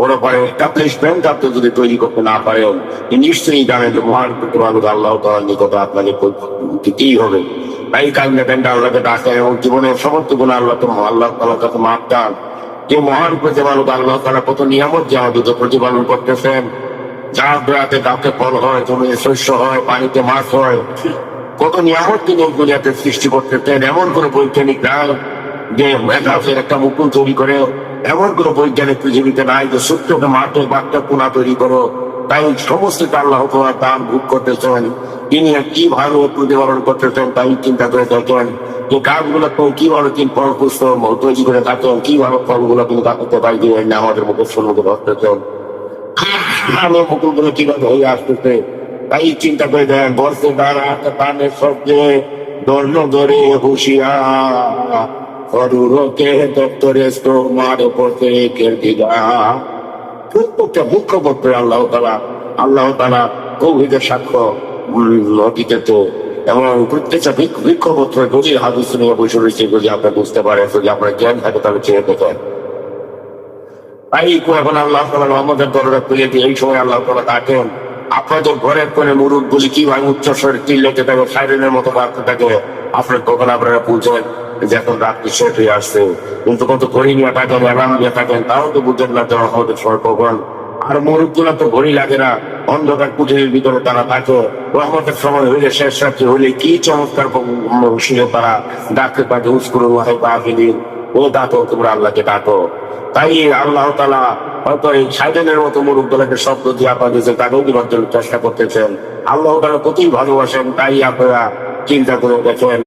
ওরা পারে এস্টাবলিশমেন্ট আপনি যদি তৈরি করতে না পারেন, নিশ্চয়ই জানেন যে মহান প্রতিপালক আল্লাহ তাআলার নিকট আপনাকে দিতেই হবে। এই কারণে ব্যান্ড আল্লাহকে ডাকেন এবং জীবনের সমস্ত গুণ আল্লাহ তাআলার কাছে মাপ চান। যে মহান প্রতিপালক আল্লাহ তাআলা কত নিয়ামত যে আমাদের প্রতিপালন করতেছেন, যার রাতে গাছে ফল হয়, জমিতে শস্য হয়, পানিতে মাছ হয়, কত নিয়ামত তিনি দুনিয়াতে সৃষ্টি করতেছেন। এমন কোন বৈজ্ঞানিক নাই যে গাছের একটা মুকুল তৈরি করে, এমন কোন বৈজ্ঞানিক পৃথিবীতে নাই যে সূত্রকে মাঠে বাচ্চা পোনা তৈরি করো। তাই সমস্ত আল্লাহ তোমার দান ভোগ করতেছেন, তিনি কিভাবে প্রতিপালন করতেছেন তাই চিন্তা করে দেখেন যে গাছগুলো তো কিভাবে তিন ফল পুষ্ট তৈরি করে থাকেন, কিভাবে ফলগুলো তিনি কাটাতে পাই দিবেন না আমাদের মুখে সম্মুখে বসতেছেন, আমার মুকুলগুলো কিভাবে হয়ে আসতেছে তাই চিন্তা করে দেন। বর্ষে দ্বারা কানের শব্দে দর্ণ ধরে হুশিয়ার অরুরকে দপ্তরে তোমার পথে কেন্দ্রিকা। প্রত্যেকটা মুখ্যপত্রে আল্লাহ তাআলা কৌহিদের সাক্ষ্য নদীতে তো, এবং প্রত্যেকটা বৃক্ষপত্র গভীর হাদিস নিয়ে বসে রয়েছে। যদি আপনি বুঝতে পারেন, যদি আপনার জ্ঞান থাকে তাহলে চেয়ে দেখেন। তাই এখন আল্লাহ তাআলা রহমতের দরজা খুলে দিয়ে এই সময় আল্লাহ তাআলা ডাকেন। আপনাদের ঘরের কোনে মুরুদ গুলি কিভাবে উচ্চস্বরে চিল্লাতে থাকে, সাইরেনের মতো বাড়তে থাকে, আপনার কখন আপনারা বুঝেন যে এখন রাত্রি শেষ হয়ে আসছে। কিন্তু কত ঘড়ি নিয়ে থাকেন, অ্যালার্ম নিয়ে থাকেন, তাও তো বুঝেন না যে রহমতের সময় কখন। আর মুরুদ গুলা তো ঘড়ি লাগে না, অন্ধকার কুঠিরের ভিতরে তারা থাকে। রহমতের সময় হইলে শেষ রাত্রি হইলে কি চমৎকার হুশিয়ে তারা ডাকতে পারে, উস্কুরু ওয়াহিদিন, ও ডাকো তোমরা আল্লাহকে ডাকো। তাই আল্লাহ তাআলা হয়তো এই সাইডেনের মতো মুরুখ দলাকে শব্দ দিয়ে আপনাদের তাকেও দিবার জন্য চেষ্টা করতেছেন। আল্লাহ তাআলা কতই ভালোবাসেন, তাই আপনারা চিন্তা করে দেখেন।